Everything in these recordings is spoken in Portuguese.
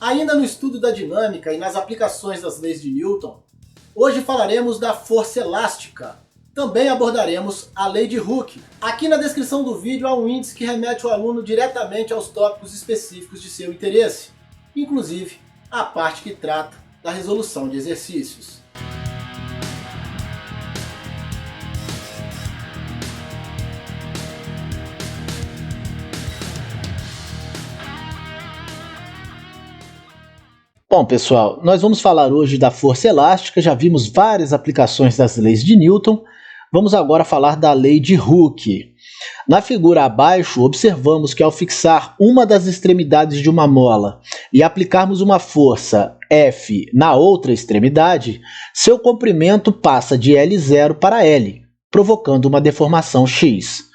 Ainda no estudo da dinâmica e nas aplicações das leis de Newton, hoje falaremos da força elástica. Também abordaremos a lei de Hooke. Aqui na descrição do vídeo há um índice que remete o aluno diretamente aos tópicos específicos de seu interesse, inclusive a parte que trata da resolução de exercícios. Bom, pessoal, nós vamos falar hoje da força elástica, já vimos várias aplicações das leis de Newton, vamos agora falar da lei de Hooke. Na figura abaixo, observamos que ao fixar uma das extremidades de uma mola e aplicarmos uma força F na outra extremidade, seu comprimento passa de L0 para L, provocando uma deformação X.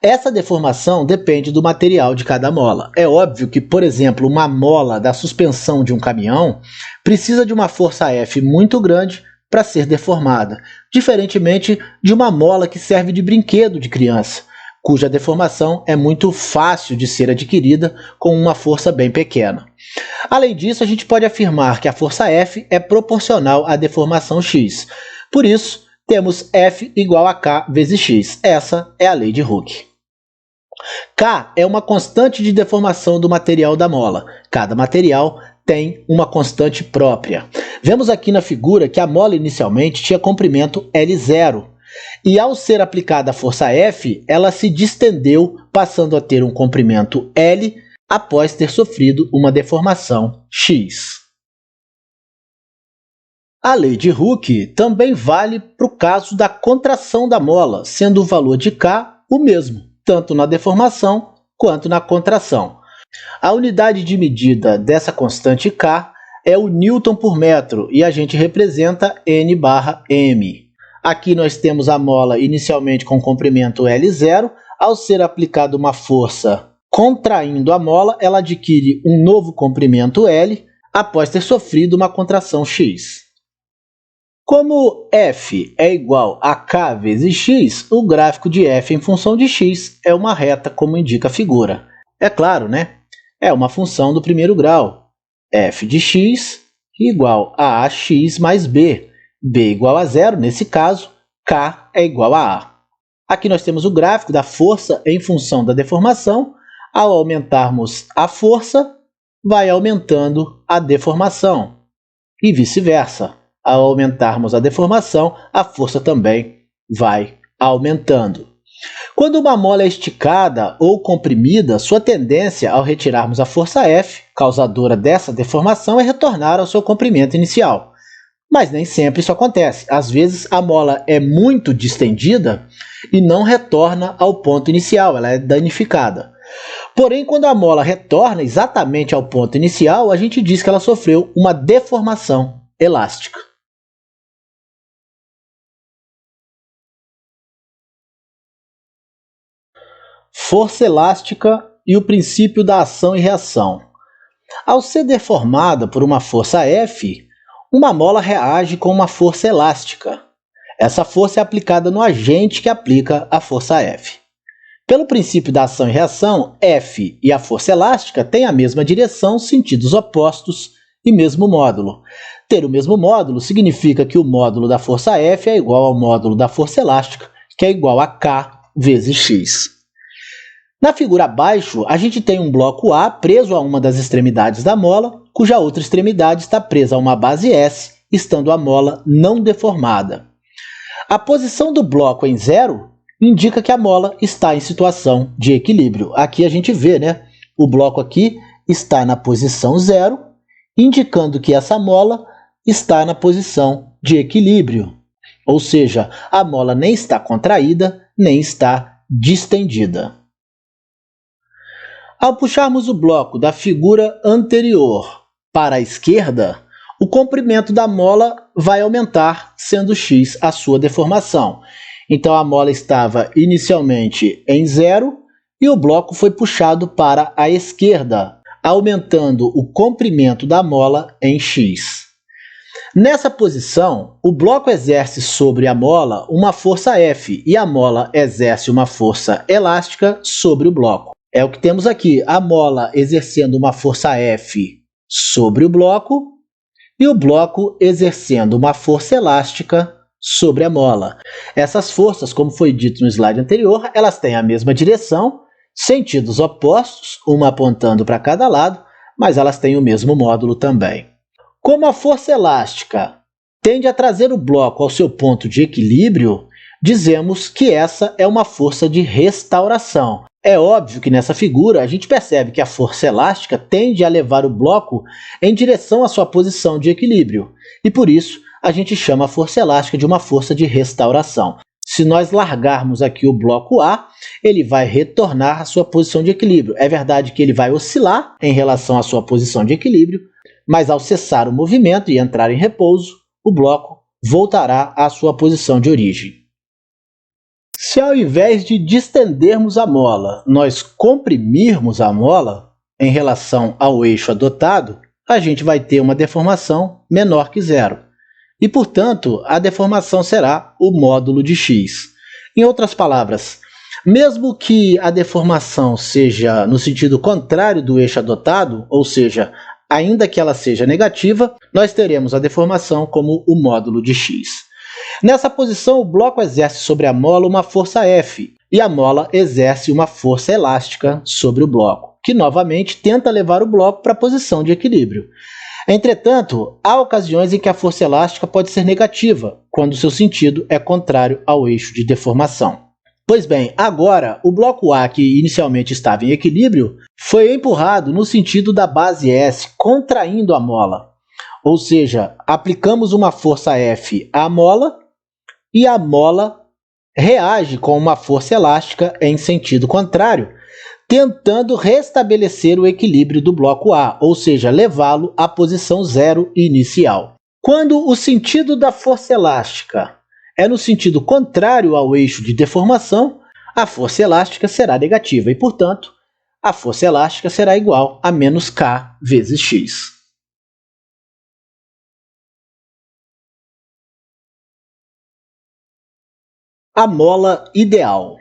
Essa deformação depende do material de cada mola. É óbvio que, por exemplo, uma mola da suspensão de um caminhão precisa de uma força F muito grande para ser deformada, diferentemente de uma mola que serve de brinquedo de criança, cuja deformação é muito fácil de ser adquirida com uma força bem pequena. Além disso, a gente pode afirmar que a força F é proporcional à deformação X. Por isso, temos F igual a K vezes X. Essa é a lei de Hooke. K é uma constante de deformação do material da mola. Cada material tem uma constante própria. Vemos aqui na figura que a mola inicialmente tinha comprimento L0. E ao ser aplicada a força F, ela se distendeu, passando a ter um comprimento L após ter sofrido uma deformação X. A lei de Hooke também vale para o caso da contração da mola, sendo o valor de K o mesmo, tanto na deformação quanto na contração. A unidade de medida dessa constante K é o Newton por metro e a gente representa N/m. Aqui nós temos a mola inicialmente com comprimento L0. Ao ser aplicada uma força contraindo a mola, ela adquire um novo comprimento L após ter sofrido uma contração X. Como F é igual a K vezes X, o gráfico de F em função de X é uma reta, como indica a figura. É claro, né? É uma função do primeiro grau. F de x igual a ax mais b. B igual a zero, nesse caso, K é igual a A. Aqui nós temos o gráfico da força em função da deformação. Ao aumentarmos a força, vai aumentando a deformação. E vice-versa. Ao aumentarmos a deformação, a força também vai aumentando. Quando uma mola é esticada ou comprimida, sua tendência ao retirarmos a força F, causadora dessa deformação, é retornar ao seu comprimento inicial. Mas nem sempre isso acontece. Às vezes a mola é muito distendida e não retorna ao ponto inicial, ela é danificada. Porém, quando a mola retorna exatamente ao ponto inicial, a gente diz que ela sofreu uma deformação elástica. Força elástica e o princípio da ação e reação. Ao ser deformada por uma força F, uma mola reage com uma força elástica. Essa força é aplicada no agente que aplica a força F. Pelo princípio da ação e reação, F e a força elástica têm a mesma direção, sentidos opostos e mesmo módulo. Ter o mesmo módulo significa que o módulo da força F é igual ao módulo da força elástica, que é igual a K vezes X. Na figura abaixo, a gente tem um bloco A preso a uma das extremidades da mola, cuja outra extremidade está presa a uma base S, estando a mola não deformada. A posição do bloco em zero indica que a mola está em situação de equilíbrio. Aqui a gente vê, né? O bloco aqui está na posição zero, indicando que essa mola está na posição de equilíbrio. Ou seja, a mola nem está contraída, nem está distendida. Ao puxarmos o bloco da figura anterior para a esquerda, o comprimento da mola vai aumentar, sendo x a sua deformação. Então a mola estava inicialmente em zero e o bloco foi puxado para a esquerda, aumentando o comprimento da mola em x. Nessa posição, o bloco exerce sobre a mola uma força F e a mola exerce uma força elástica sobre o bloco. É o que temos aqui, a mola exercendo uma força F sobre o bloco e o bloco exercendo uma força elástica sobre a mola. Essas forças, como foi dito no slide anterior, elas têm a mesma direção, sentidos opostos, uma apontando para cada lado, mas elas têm o mesmo módulo também. Como a força elástica tende a trazer o bloco ao seu ponto de equilíbrio, dizemos que essa é uma força de restauração. É óbvio que nessa figura a gente percebe que a força elástica tende a levar o bloco em direção à sua posição de equilíbrio, e por isso a gente chama a força elástica de uma força de restauração. Se nós largarmos aqui o bloco A, ele vai retornar à sua posição de equilíbrio. É verdade que ele vai oscilar em relação à sua posição de equilíbrio, mas ao cessar o movimento e entrar em repouso, o bloco voltará à sua posição de origem. Se ao invés de distendermos a mola, nós comprimirmos a mola em relação ao eixo adotado, a gente vai ter uma deformação menor que zero. E, portanto, a deformação será o módulo de x. Em outras palavras, mesmo que a deformação seja no sentido contrário do eixo adotado, ou seja, ainda que ela seja negativa, nós teremos a deformação como o módulo de x. Nessa posição, o bloco exerce sobre a mola uma força F, e a mola exerce uma força elástica sobre o bloco, que novamente tenta levar o bloco para a posição de equilíbrio. Entretanto, há ocasiões em que a força elástica pode ser negativa, quando seu sentido é contrário ao eixo de deformação. Pois bem, agora o bloco A, que inicialmente estava em equilíbrio, foi empurrado no sentido da base S, contraindo a mola. Ou seja, aplicamos uma força F à mola e a mola reage com uma força elástica em sentido contrário, tentando restabelecer o equilíbrio do bloco A, ou seja, levá-lo à posição zero inicial. Quando o sentido da força elástica é no sentido contrário ao eixo de deformação, a força elástica será negativa e, portanto, a força elástica será igual a menos K vezes x. A mola ideal.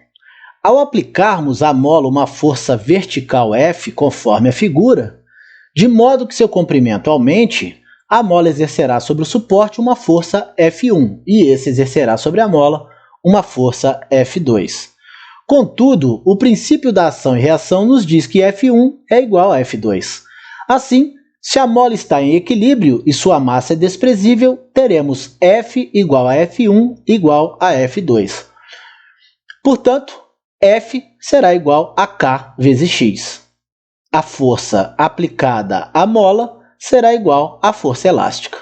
Ao aplicarmos à mola uma força vertical F, conforme a figura, de modo que seu comprimento aumente, a mola exercerá sobre o suporte uma força F1 e esse exercerá sobre a mola uma força F2. Contudo, o princípio da ação e reação nos diz que F1 é igual a F2. Assim, se a mola está em equilíbrio e sua massa é desprezível, teremos F igual a F1 igual a F2. Portanto, F será igual a K vezes x. A força aplicada à mola será igual à força elástica.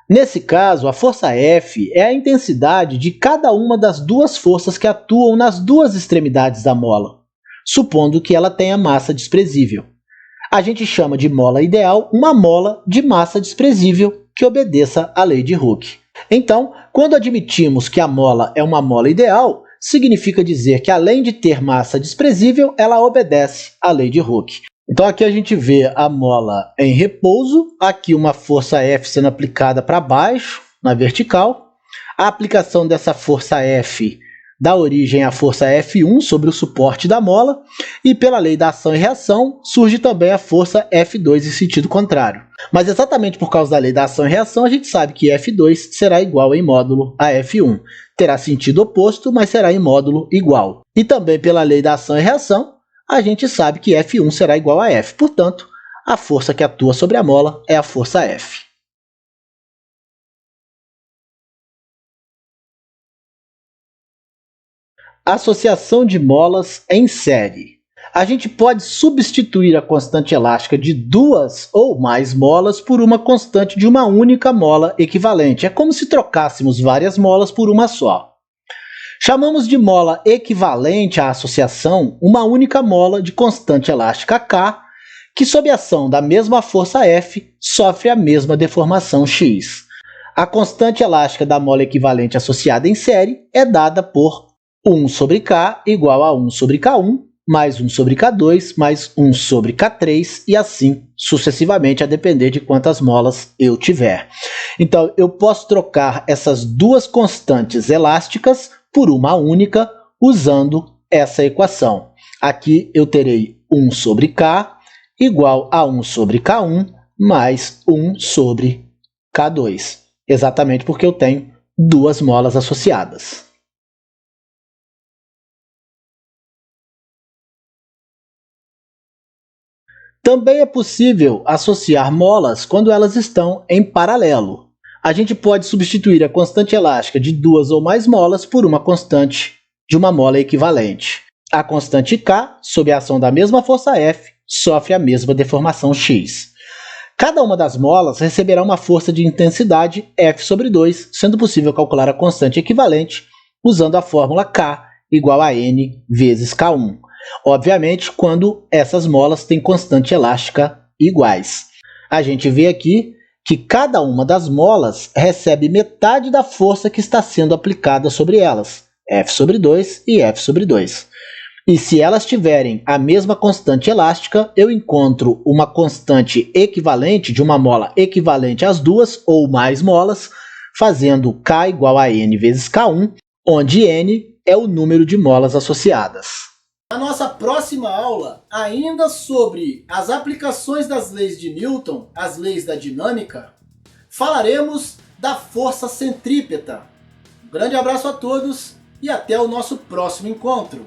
Nesse caso, a força F é a intensidade de cada uma das duas forças que atuam nas duas extremidades da mola, supondo que ela tenha massa desprezível. A gente chama de mola ideal uma mola de massa desprezível que obedeça à lei de Hooke. Então, quando admitimos que a mola é uma mola ideal, significa dizer que, além de ter massa desprezível, ela obedece à lei de Hooke. Então aqui a gente vê a mola em repouso, aqui uma força F sendo aplicada para baixo, na vertical. A aplicação dessa força F dá origem à força F1 sobre o suporte da mola, e pela lei da ação e reação surge também a força F2 em sentido contrário. Mas exatamente por causa da lei da ação e reação, a gente sabe que F2 será igual em módulo a F1. Terá sentido oposto, mas será em módulo igual. E também pela lei da ação e reação, a gente sabe que F1 será igual a F. Portanto, a força que atua sobre a mola é a força F. Associação de molas em série. A gente pode substituir a constante elástica de duas ou mais molas por uma constante de uma única mola equivalente. É como se trocássemos várias molas por uma só. Chamamos de mola equivalente à associação uma única mola de constante elástica K, que sob a ação da mesma força F sofre a mesma deformação x. A constante elástica da mola equivalente associada em série é dada por 1 sobre K igual a 1 sobre K1, mais 1 sobre K2, mais 1 sobre K3 e assim sucessivamente, a depender de quantas molas eu tiver. Então, eu posso trocar essas duas constantes elásticas por uma única usando essa equação. Aqui eu terei 1 sobre K igual a 1 sobre K1 mais 1 sobre K2, exatamente porque eu tenho duas molas associadas. Também é possível associar molas quando elas estão em paralelo. A gente pode substituir a constante elástica de duas ou mais molas por uma constante de uma mola equivalente. A constante K, sob a ação da mesma força F, sofre a mesma deformação x. Cada uma das molas receberá uma força de intensidade F sobre 2, sendo possível calcular a constante equivalente usando a fórmula K igual a N vezes K1. Obviamente, quando essas molas têm constante elástica iguais. A gente vê aqui que cada uma das molas recebe metade da força que está sendo aplicada sobre elas, F sobre 2 e F sobre 2. E se elas tiverem a mesma constante elástica, eu encontro uma constante equivalente de uma mola equivalente às duas ou mais molas, fazendo K igual a N vezes K1, onde N é o número de molas associadas. Na nossa próxima aula, ainda sobre as aplicações das leis de Newton, as leis da dinâmica, falaremos da força centrípeta. Um grande abraço a todos e até o nosso próximo encontro.